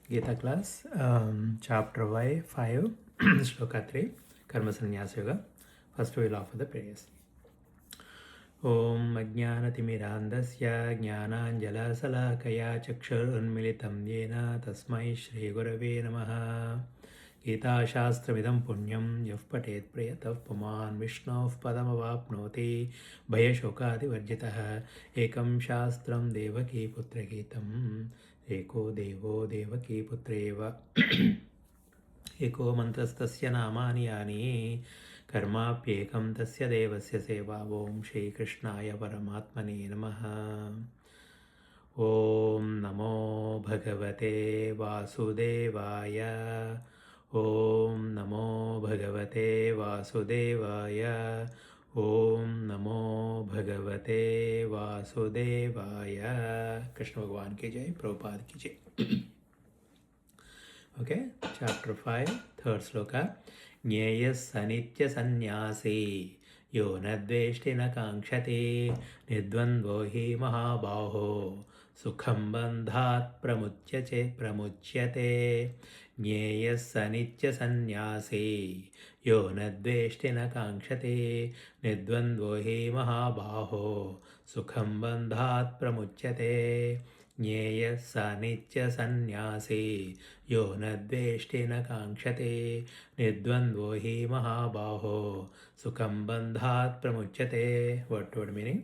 Gita class, chapter 5, shloka 3, Karma Sannyasa Yoga. First we will offer the prayers. Om Ajnanatimirandasya Jnananjalasalakaya Chakshurunmilitam Yena Tasmai Shri Gurave Namaha. Gita Shastramidam Punyam Yaf Patet Prayatav Puman Vishnav Padamavapnoti Bhayashokadi Varjitaha Ekam Shastram Devaki Putra Gitam Eko Devo Devaki Putreva एको मन्त्रस्तस्य नामानि यानि कर्माप्येकं तस्य देवस्य सेवा ॐ श्रीकृष्णाय परमात्मने नमः ॐ नमो भगवते वासुदेवाय ॐ नमो भगवते वासुदेवाय ॐ नमो भगवते वासुदेवाय कृष्ण भगवान की जय प्रभुपाद की जय Okay, chapter 5, third sloka. Nyayas sanitya sannyasi yo nadveshti na kankshati nidvandvo hi mahabaho sukham bandhat pramuchyate Nyayas sanitya sannyasi yo nadveshti na kankshati nidvandvo hi mahabaho sukham bandhat pramuchyate ज्ञेयः स नित्यसन्न्यासी यो न द्वेष्टि न काङ्क्षते निर्द्वन्द्वो हि महाबाहो सुखं बन्धात् प्रमुच्यते. What word meaning?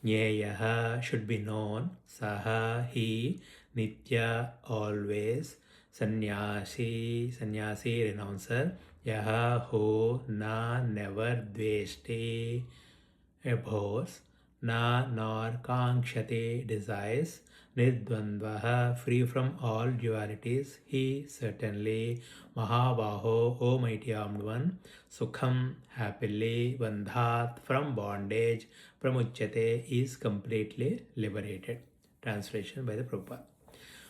ज्ञेयः should be known, सः he, nitya always, sannyasi renouncer, यः who na never dveshti abhors, na nor kankshate desires, Nidvandvaha, free from all dualities, he certainly, Mahabaho, O mighty armed one, Sukham, happily, Bandhat, from bondage, Pramuchyate, is completely liberated. Translation by the Prabhupada.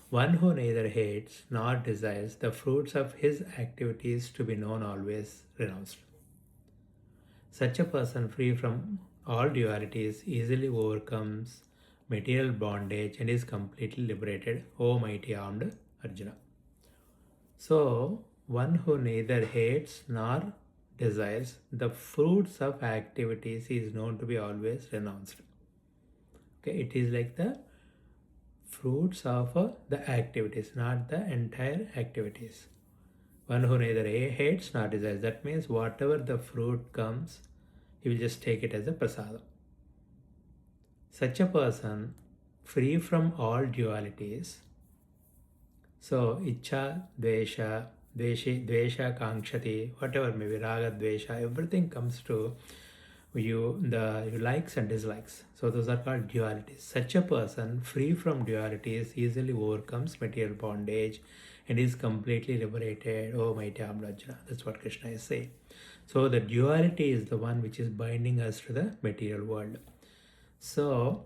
One who neither hates nor desires the fruits of his activities to be known always renounced. Such a person free from all dualities easily overcomes material bondage and is completely liberated, O mighty armed Arjuna. So, one who neither hates nor desires the fruits of activities is known to be always renounced. Okay, it is like the fruits of the activities, not the entire activities. One who neither hates nor desires, that means whatever the fruit comes, he will just take it as a prasadam. Such a person, free from all dualities, so icha, dvesha, dvesha, kankshati, whatever may be, raga, dvesha, everything comes to you, the likes and dislikes. So those are called dualities. Such a person, free from dualities, easily overcomes material bondage and is completely liberated. Oh, mighty Arjuna. That's what Krishna is saying. So the duality is the one which is binding us to the material world. So,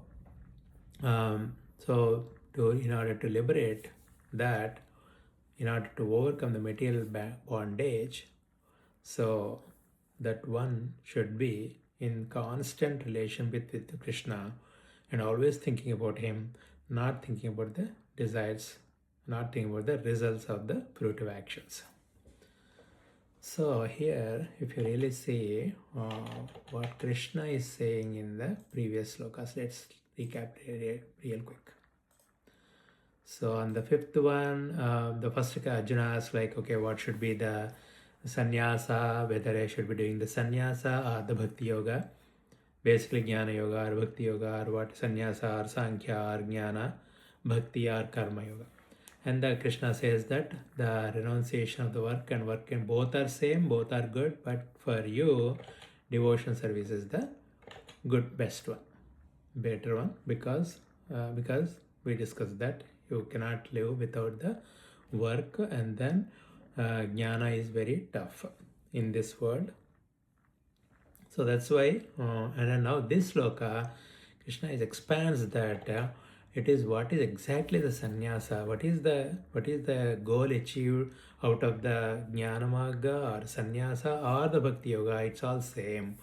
in order to liberate that, in order to overcome the material bondage, so that one should be in constant relation with Krishna and always thinking about him, not thinking about the desires, not thinking about the results of the fruitive actions. So here, if you really see what Krishna is saying in the previous slokas, let's recap real quick. So on the fifth one, the first Arjuna asked like, okay, what should be the sannyasa, whether I should be doing the sannyasa or the bhakti yoga, basically jnana yoga or bhakti yoga, or what sannyasa or sankhya or jnana, bhakti or karma yoga. And the Krishna says that the renunciation of the work and both are same, both are good, but for you, devotion service is the good, best one, better one, because we discussed that you cannot live without the work, and then jnana is very tough in this world. So that's why, and then now this sloka, Krishna expands that. It is what is exactly the sannyasa, what is the goal achieved out of the jnana magga or sannyasa or the bhakti yoga. It's all same.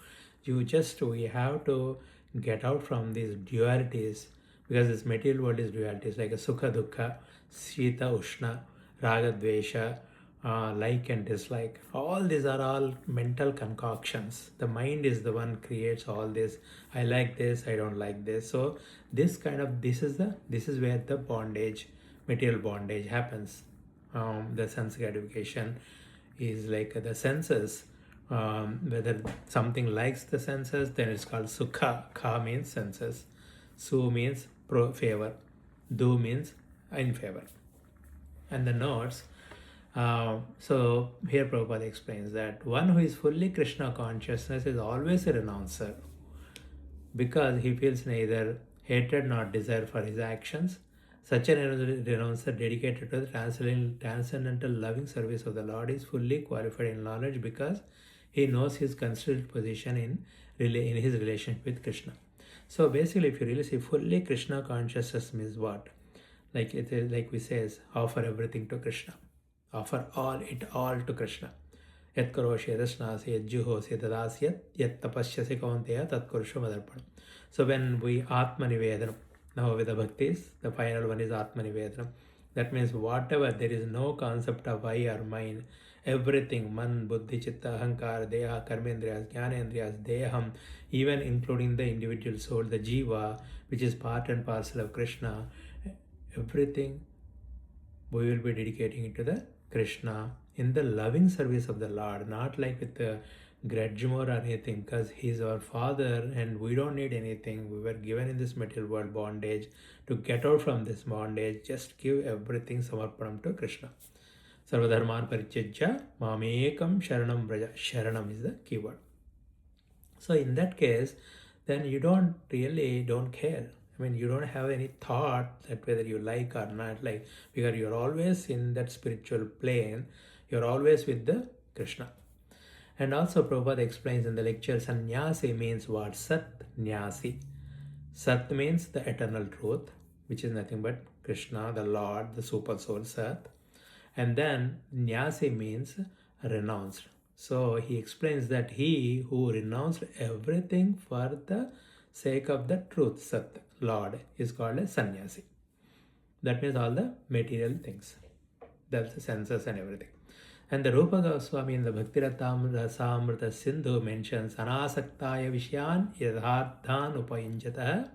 We have to get out from these dualities, because this material world is dualities like a sukha dukkha, shita ushna, raga, dvesha, like and dislike. All these are all mental concoctions. The mind is the one creates all this. I like this, I don't like this. So this is where the bondage, material bondage happens. The sense gratification is like the senses. Whether something likes the senses, then it's called sukha. Kha means senses. Su means favor. Du means in favor. And the notes. So here Prabhupada explains that one who is fully Krishna consciousness is always a renouncer because he feels neither hatred nor desire for his actions. Such a renouncer dedicated to the transcendental loving service of the Lord is fully qualified in knowledge because he knows his considered position in his relationship with Krishna. So basically, if you really see fully Krishna consciousness means what? Like it is like we says, offer everything to Krishna. Offer all to Krishna. Yat karoshi yadasnasi yat juhosi tadasyat yat tapashyasi kaunteya tat kurusha madarpanam. So when we Atma Nivedanam, now with the bhaktis, the final one is Atma Nivedanam. That means whatever, there is no concept of I or mine. Everything, man, buddhi, chitta, ahankar, deha, karmendriyas, jnanendriyas, deham, even including the individual soul, the jiva, which is part and parcel of Krishna, everything we will be dedicating it to the Krishna in the loving service of the Lord, not like with the grudge or anything, because He's our Father and we don't need anything. We were given in this material world bondage. To get out from this bondage, just give everything samarpanam to Krishna. Sarvadharman parityajya mamekam sharanam braja. Sharanam is the keyword. So in that case, then you don't care. I mean, you don't have any thought that whether you like or not like, because you're always in that spiritual plane. You're always with the Krishna. And also Prabhupada explains in the lecture, sannyasi means what? Sat Nyasi. Sat means the eternal truth, which is nothing but Krishna, the Lord, the super soul Sat. And then Nyasi means renounced. So he explains that he who renounced everything for the sake of the truth, Sat, Lord, is called a sannyasi. That means all the material things, that's the senses and everything. And the Rupa Goswami in the Bhaktirasamrita Sindhu mentions Anasaktaya Vishyan Yadharthan Upayinjata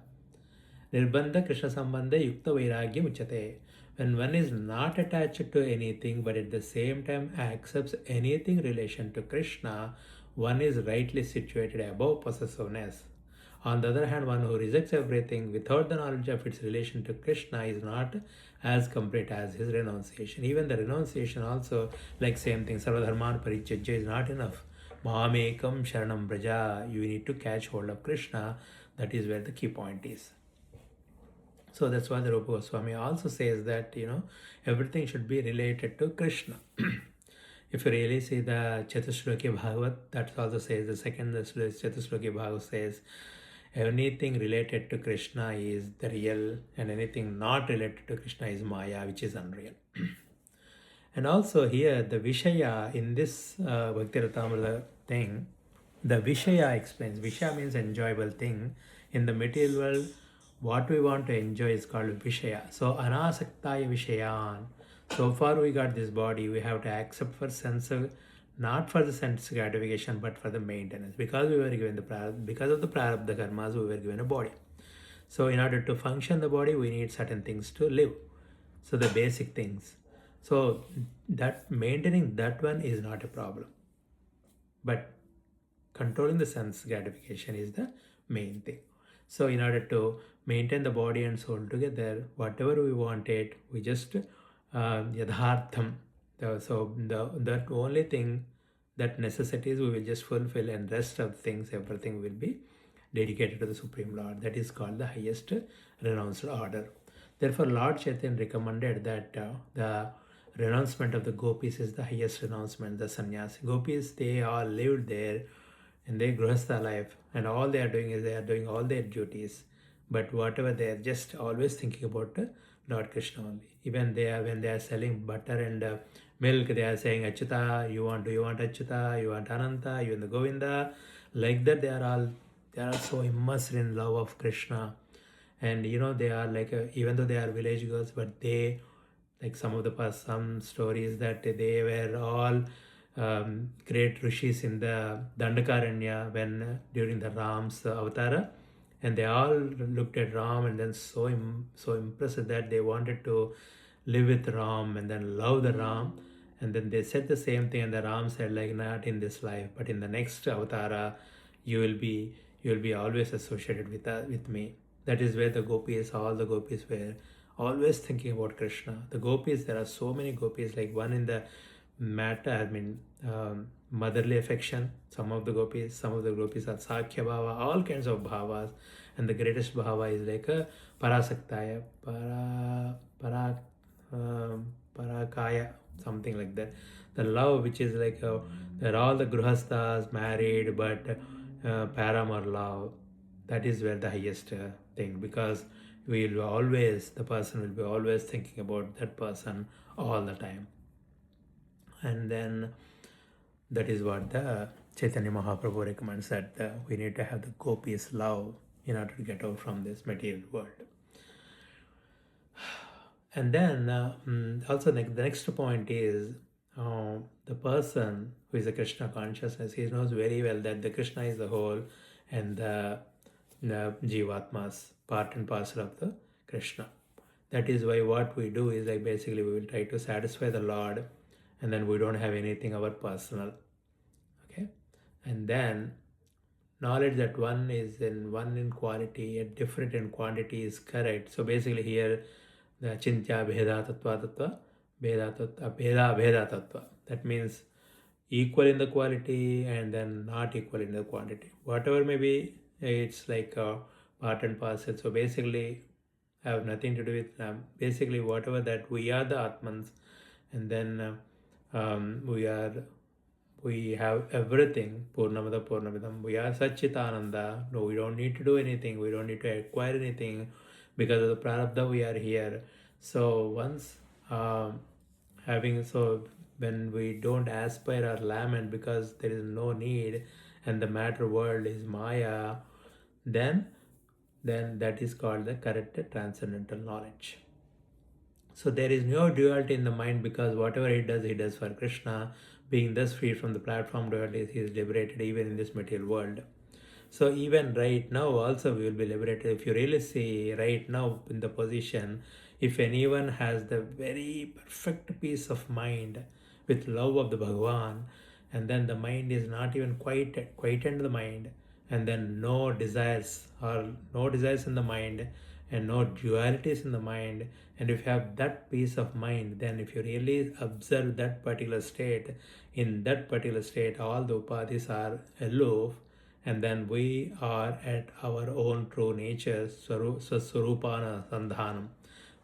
Nirbandha Krishna Sambandha Yukta Vairagya Uchate. When one is not attached to anything but at the same time accepts anything relation to Krishna, one is rightly situated above possessiveness. On the other hand, one who rejects everything without the knowledge of its relation to Krishna is not as complete as his renunciation. Even the renunciation also, like same thing, Sarvadharman Parityajya is not enough. Mahamekam Sharanam Braja, you need to catch hold of Krishna. That is where the key point is. So that's why the Rupa Goswami also says that, everything should be related to Krishna. If you really see the Chatusloki Bhagavat, that also says, the second Chatusloki Bhagavat says, anything related to Krishna is the real, and anything not related to Krishna is Maya, which is unreal. And also here, the Vishaya in this Bhaktiratamrita thing, the Vishaya explains. Vishaya means enjoyable thing. In the material world, what we want to enjoy is called Vishaya. So, Anasaktaya Vishayan. So far we got this body, we have to accept for sense, not for the sense gratification, but for the maintenance. Because we were given because of the prarabdha karmas, we were given a body. So in order to function the body, we need certain things to live. So the basic things. So that maintaining that one is not a problem. But controlling the sense gratification is the main thing. So in order to maintain the body and soul together, whatever we wanted, we just yadhartham. So that only thing, that necessities we will just fulfill, and rest of things, everything will be dedicated to the Supreme Lord. That is called the highest renounced order. Therefore, Lord Chaitanya recommended that the renouncement of the gopis is the highest renouncement, the sannyasi. Gopis, they all lived there in their grihastha life, and all they are doing is they are doing all their duties. But whatever, they are just always thinking about Lord Krishna only. Even when they are selling butter and milk, they are saying Achyuta, do you want Achyuta, you want Ananta, you want the Govinda. Like that, they are so immersed in love of Krishna. And they are like, even though they are village girls, but they like some stories that they were all great rishis in the Dandakaranya when during the Ram's avatara, and they all looked at Ram and then so impressed that they wanted to live with Ram and then love the Ram. And then they said the same thing, and the Ram said, like, not in this life, but in the next avatara, you will be always associated with me. That is where the gopis, all the gopis were always thinking about Krishna. The gopis, there are so many gopis, like one in the matter, motherly affection. Some of the gopis are Sakhya Bhava, all kinds of bhavas. And the greatest bhava is like a Parasaktaya, Parakaya, something like that. The love which is like, they're all the Gruhasthas married, but Param or love, that is where the highest thing, because the person will be always thinking about that person all the time. And then that is what the Chaitanya Mahaprabhu recommends, that we need to have the gopis love in order to get out from this material world. And then also the next point is the person who is a Krishna consciousness, he knows very well that the Krishna is the whole and the Jivatmas part and parcel of the Krishna. That is why what we do is like basically we will try to satisfy the Lord, and then we don't have anything our personal. Okay, and then knowledge that one in quality and different in quantity is correct. So basically here the Chintya Bheda Tattva Bheda Tattva. That means equal in the quality and then not equal in the quantity. Whatever may be, it's like a part and parcel. So basically have nothing to do with basically whatever that we are the Atmans, and then we have everything, Purnamada Purnamidam, we are Satchitananda. No, we don't need to do anything, we don't need to acquire anything because of the prarabdha we are here. So once when we don't aspire or lament because there is no need and the matter world is Maya, then that is called the correct transcendental knowledge. So there is no duality in the mind, because whatever he does for Krishna. Being thus free from the platform duality, he is liberated even in this material world. So even right now also we will be liberated. If you really see right now in the position, if anyone has the very perfect peace of mind with love of the Bhagavan, and then the mind is not even quietened the mind, and then no desires in the mind, and no dualities in the mind, and if you have that peace of mind, then if you really observe that particular state, in that particular state all the upadhis are aloof, and then we are at our own true nature, Swarupana Sandhanam.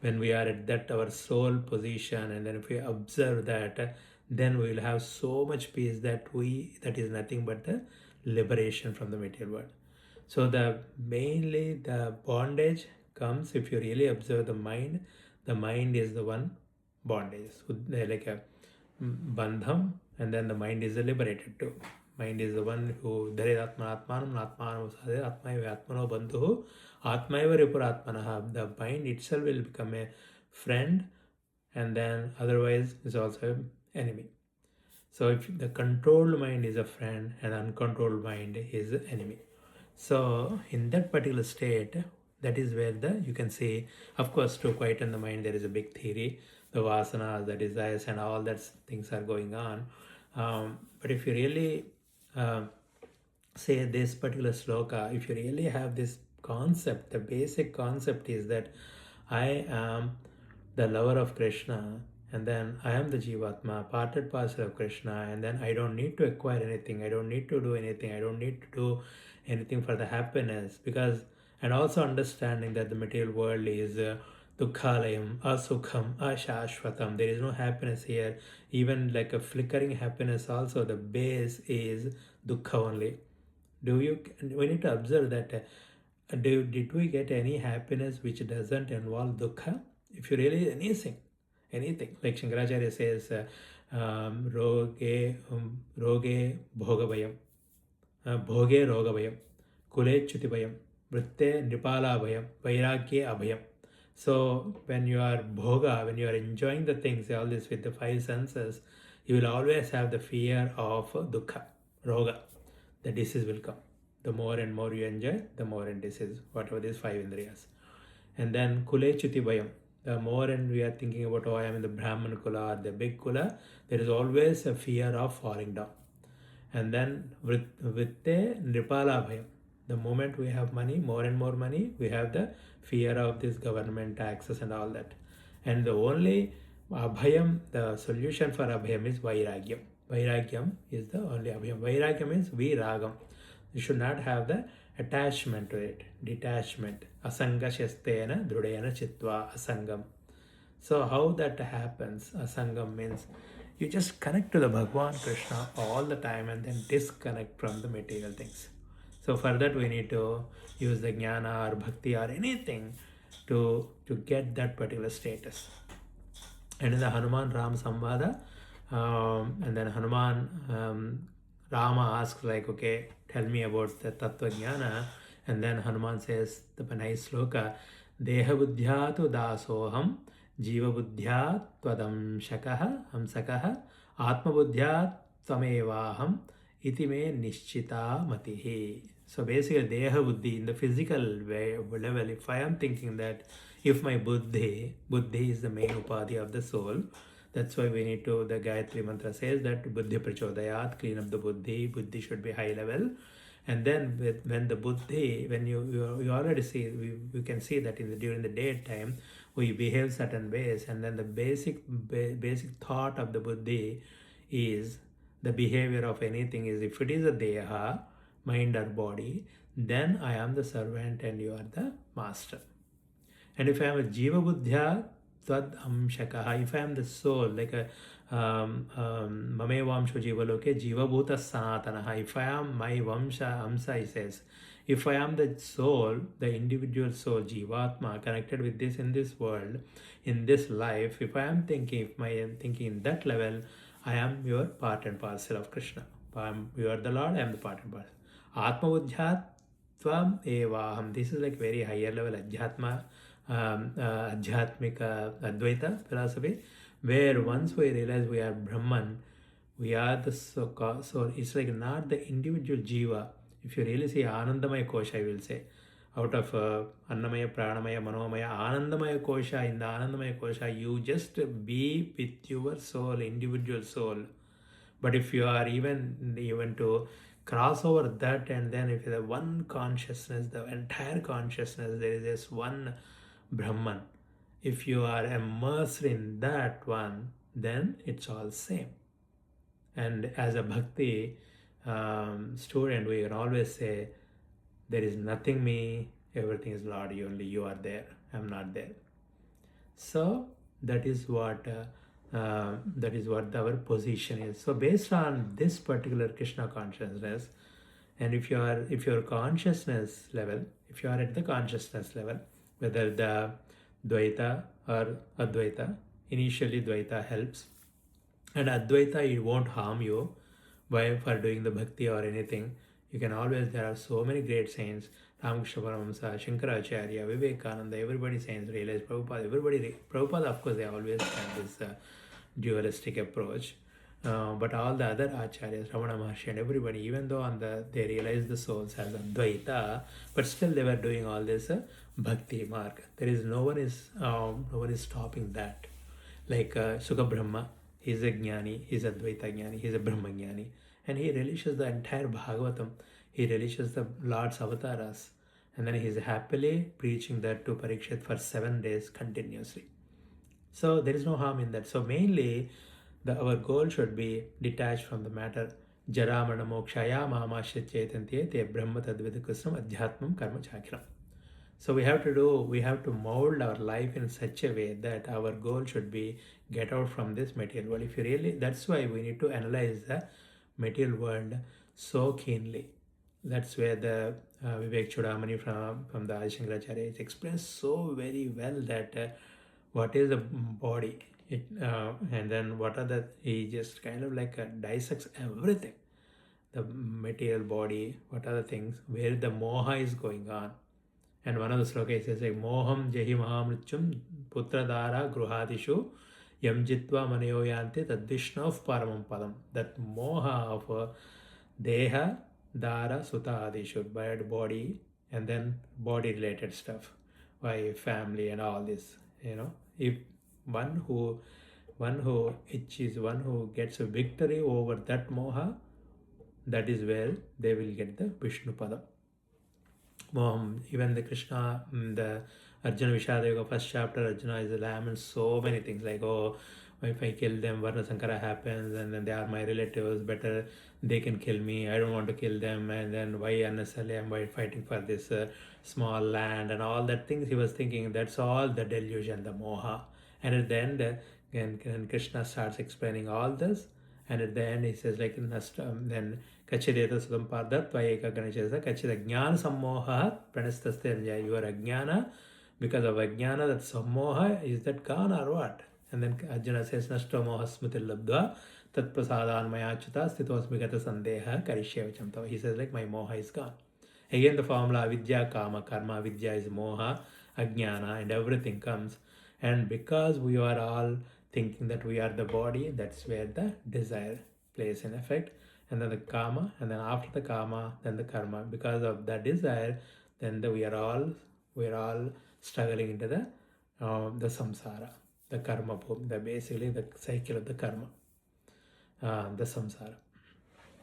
When we are at that our soul position, and then if we observe that, then we will have so much peace that is nothing but the liberation from the material world. So mainly the bondage comes if you really observe the mind. The mind is the one bondage, like a bandham, and then the mind is liberated too. Mind is the one who Dharet Atmanam Atmanam Atmaiva Atmano Bandhu Atmaiva Ripuratmanaha. The mind itself will become a friend, and then otherwise is also an enemy. So if the controlled mind is a friend and uncontrolled mind is an enemy. So in that particular state, that is where you can see, of course, to quieten the mind, there is a big theory, the vasanas, the desires, and all that things are going on. But if you really say this particular sloka, if you really have this concept, the basic concept is that I am the lover of Krishna, and then I am the Jivatma, part and parcel of Krishna, and then I don't need to acquire anything, I don't need to do anything, I don't need to do anything for the happiness, and also understanding that the material world is dukkhalayam, asukham, ashashvatam. There is no happiness here. Even like a flickering happiness also, the base is dukkha only. We need to observe that did we get any happiness which doesn't involve dukkha? If you really anything, like Shankaracharya says, roge bhogavayam, bhoge rogavayam, kule chutibhayam, vritte nipala abhayam, vairagye abhayam. So when you are bhoga, when you are enjoying the things, all this with the five senses, you will always have the fear of dukkha, roga. The disease will come. The more and more you enjoy, the more and disease, whatever these five indriyas. And then kule chuti bhayam. The more and we are thinking about, oh, I am in the Brahman kula or the big kula, there is always a fear of falling down. And then with the Nripala bhayam, the moment we have money, more and more money, we have the fear of this government taxes and all that. And the only abhayam, the solution for abhayam is vairagyam. Vairagyam is the only abhayam. Vairagyam is viragam. You should not have the attachment to it, detachment. Asanga shastena drudayana chitva asangam. So how that happens, asangam means you just connect to the Bhagwan Krishna all the time and then disconnect from the material things. So for that we need to use the jnana or bhakti or anything to get that particular status. And in the Hanuman Ram Samvada, and then Hanuman Rama asks like, okay, tell me about the Tattva Jnana. And then Hanuman says the nice sloka, Deha buddhyatu dasoham Jiva buddhyat twadamshakaha hamsakaha Atma buddhyat tvamevaham iti me nishchita matihi. So basically Deha buddhi in the physical level, if I am thinking that if my buddhi is the main upadhi of the soul, that's why we need to, the Gayatri mantra says that buddhi prachodayat, clean up the buddhi should be high level. And then when the buddhi, when you already see, we can see that during the daytime, we behave certain ways, and then the basic thought of the buddhi is, the behavior of anything is, if it is a deha, mind or body, then I am the servant and you are the master. And if I am a jiva buddhya tad amshakaha, if I am the soul, like a mamevamsho jiva loke jiva bhuta sanatanaha, if I am my vamsha amsa, he says, if I am the soul, the individual soul, jivatma, connected with this in this world, in this life, if I am thinking, in that level, I am your part and parcel of Krishna. You are the Lord, I am the part and parcel. Atma buddhyat tvam evaham. This is like very higher level adhyatma, adhyatmika Advaita philosophy, where once we realize we are Brahman, we are the so it's like not the individual jiva. If you really see Anandamaya Kosha, I will say, out of Annamaya, Pranamaya, Manomaya, Anandamaya Kosha, in the Anandamaya Kosha, you just be with your soul, individual soul. But if you are even to cross over that, and then if you have one consciousness, the entire consciousness, there is this one Brahman. If you are immersed in that one, then it's all same. And as a bhakti student, we can always say, there is nothing me, everything is Lord, only you are there, I'm not there. So that is what our position is. So based on this particular Krishna consciousness, and if your consciousness level, if you are at the consciousness level, whether the Dvaita or Advaita, initially Dvaita helps, and Advaita, it won't harm you for doing the bhakti or anything. You can always, there are so many great saints, Ramakrishna Paramahamsa, Shankaracharya, Vivekananda, everybody saints, realize Prabhupada, Prabhupada, of course, they always have this dualistic approach. But all the other acharyas, Ramana Maharshi and everybody, even though they realized the souls as Advaita, but still they were doing all this bhakti mark. There is no one is stopping that. Like Sukha Brahma, he is a jnani, he is a Advaita jnani, he is a Brahma jnani, and he relishes the entire Bhagavatam. He relishes the Lord's avatars, and then he is happily preaching that to Parikshit for 7 days continuously. So there is no harm in that. So mainly, our goal should be detached from the matter. Jaramana mokshaya mahamashya chaitantye te brahma tadvida kusam adhyatmam karma chakram. So we have to mold our life in such a way that our goal should be get out from this material world. If you really, that's why we need to analyze the material world so keenly. That's where the Vivek Chudamani from the Adi Shankaracharya explains so very well that what is the body, and then what are he just kind of like dissects everything, the material body, what are the things, where the moha is going on, And one of the sloka says like Moham Jehi Mahamrityum Putradara Gruhadishu Yam Jitva Manayo Yanti Tadvishnav Paramam Padam. That moha of Deha, Dara, Suta Adishu, body, and then body related stuff, wife, family, and all this. If one who gets a victory over that moha, that is where they will get the Vishnu Padam. Even the Krishna, the Arjuna Vishada Yoga first chapter, Arjuna is laments so many things like, oh, if I kill them, Varna Sankara happens, and then they are my relatives, better they can kill me, I don't want to kill them, and then why unnecessarily am I fighting for this small land and all that things he was thinking. That's all the delusion, the moha. And at the end, when Krishna starts explaining all this, and at the end he says like then Kachideta Sudam Padat Vayeka Ganeshasa Kachida Jnana Sammoha Pranastaste. Your Ajnana, because of Ajnana, that Sammoha, is that gone or what? And then Arjuna says Nashto Moha Smritil Labdha Tat Prasadan Mayachita Sthitos Vigata Sandeha Karishya Vachamta. He says like my moha is gone. Again the formula Vidya Kama Karma. Vidya is moha, Ajnana, and everything comes. And because we are all thinking that we are the body, that's where the desire plays an effect. And then the kama, and then after the kama, then the karma. Because of the desire, then we are all struggling into the samsara, the karma, basically the cycle of the karma, the samsara,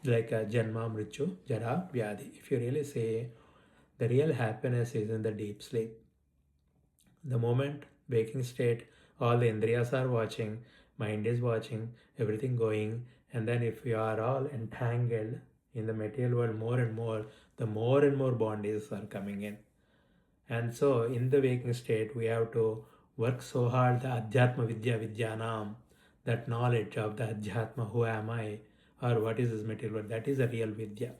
like janma, mrityu, jara, vyadhi. If you really say, the real happiness is in the deep sleep. The moment waking state, all the indriyas are watching, mind is watching, everything going, and then if we are all entangled in the material world more and more, the more and more bondages are coming in. And so in the waking state, we have to work so hard, the Adhyatma Vidya Vidyanam, that knowledge of the Adhyatma, who am I, or what is this material world, that is a real Vidya.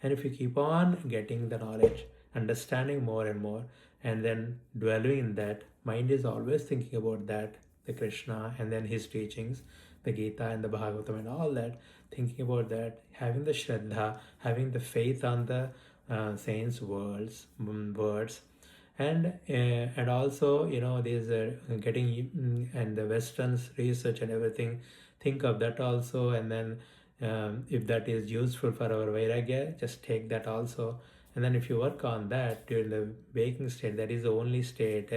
And if you keep on getting the knowledge, understanding more and more, and then dwelling in that, mind is always thinking about that, the Krishna, and then his teachings, the Gita and the Bhagavatam and all that, thinking about that, having the Shraddha, having the faith on the saints' words, and also there's getting and the Western's research and everything, think of that also, and then if that is useful for our Vairagya, just take that also. And then if you work on that during the waking state, that is the only state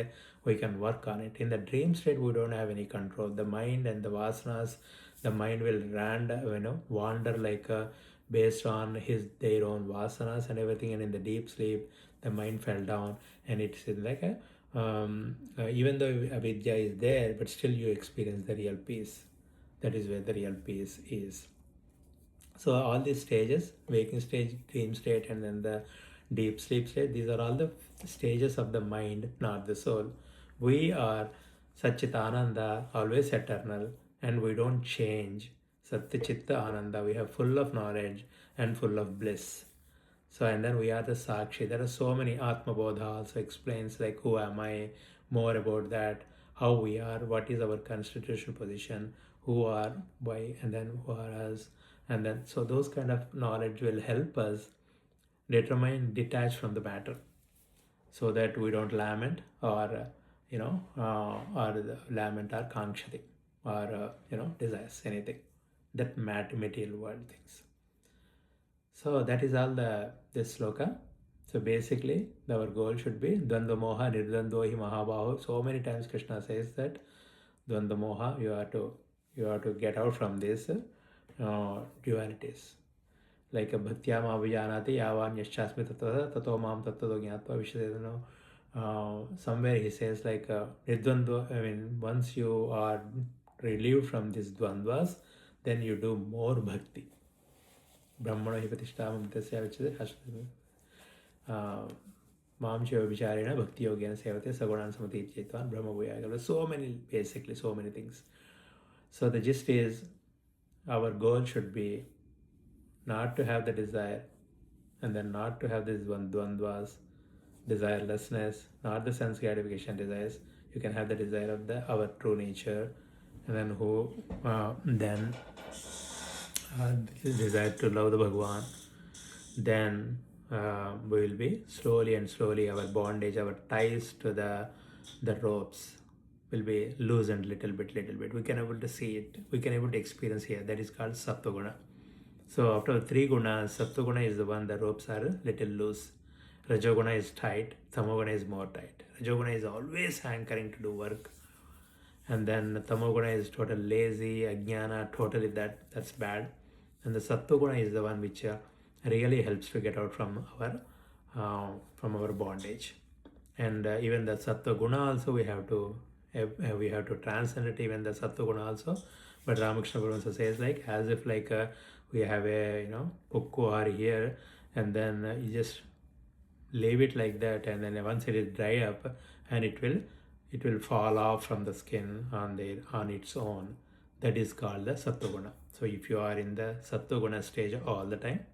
we can work on it. In the dream state, we don't have any control. The mind and the vasanas, the mind will wander like based on their own vasanas and everything. And in the deep sleep, the mind fell down, and it's like even though avidya is there, but still you experience the real peace. That is where the real peace is. So all these stages, waking stage, dream state, and then the deep sleep state, these are all the stages of the mind, not the soul. We are Satchitananda, always eternal, and we don't change. Satchitta Ananda, we have full of knowledge and full of bliss. So, and then we are the Sakshi. There are so many. Atma Bodha also explains like who am I, more about that, how we are, what is our constitutional position, who are, why, and then who are us. And then, so those kind of knowledge will help us detach from the matter, so that we don't lament or, or lament or kankshati or, desires anything, that material world things. So that is all this sloka. So basically, our goal should be Dvandva Moha Nirdvandvo Hi Mahabaho. So many times Krishna says that Dvandva Moha, you have to get out from this dualities. Like Bhaktya Mahavijanati Yavan Yashasmi Tato Mam Tato Gyatva Vishadeno. Somewhere he says like Nirdvandva, once you are relieved from these dvandvas, then you do more bhakti. Brahmana hi pratishtha tasya vicchate Mam Shiva Vicharena Bhakti Yogena Sevate Sagunan Samati Chaitvan Brahma Bhuyagala. So many things. So the gist is, our goal should be not to have the desire, and then not to have these dvandvas, desirelessness, not the sense gratification desires. You can have the desire of our true nature, and then desire to love the Bhagwan, then we will be slowly and slowly our bondage, our ties to the ropes will be loosened little bit, little bit. We can able to see it. We can able to experience here. That is called Sattva-guna. So after three gunas, Sattva-guna is the one the ropes are a little loose. Rajoguna is tight. Tamoguna is more tight. Rajoguna is always hankering to do work, and then Tamoguna is total lazy, Ajnana, totally that's bad. And the Sattva-guna is the one which really helps to get out from our bondage. And even the Sattva-guna also we have to transcend it, even the Sattva-guna also. But Ramakrishna Paramahansa says like as if like we have a pukkuhar here, and then you just leave it like that, and then once it is dry up, and it will fall off from the skin on its own. That is called the Sattva-guna. So if you are in the Sattva-guna stage all the time,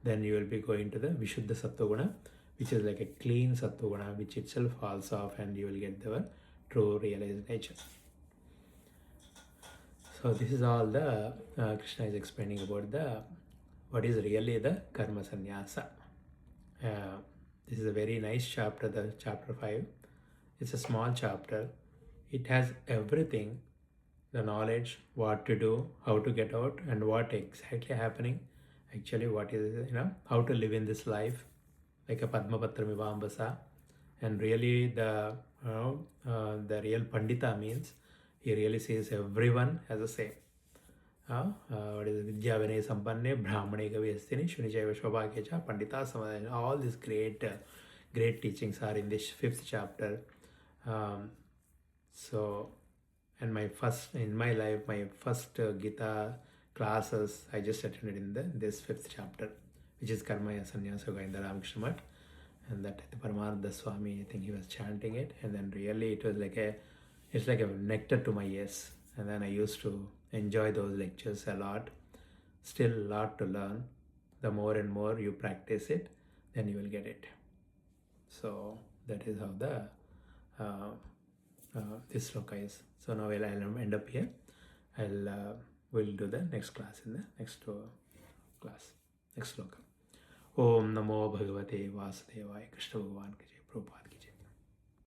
then you will be going to the Vishuddha Sattva-guna, which is like a clean Sattva-guna, which itself falls off, and you will get the true realized nature. So this is all the Krishna is explaining about what is really the karma sannyasa. This is a very nice chapter, the chapter 5. It's a small chapter. It has everything, the knowledge, what to do, how to get out, and what exactly happening. Actually, what is, how to live in this life, like a Padmapatra Mivambasa. And really the real Pandita means he really sees everyone as the same. What is Vidya Vinay Sampanne, Brahmane Kaviyastini, Shunichaiva Shobhakyacha, Pandita Samadhana. All these great teachings are in this 5th chapter. So, and my first Gita classes I just attended in this 5th chapter, which is Karma Sannyasa Yoga in the Ramakrishna Math, and that Paramartha Swami, I think he was chanting it, and then really it was it's like a nectar to my ears, and then I used to enjoy those lectures a lot. Still a lot to learn. The more and more you practice it, then you will get it. So that is how this sloka is. So now I'll end up here. We'll do the next class in the next class, next sloka. Om Namo Bhagavate Vasudevaya. Krishna Bhagavan ki jai. Prabhupada ki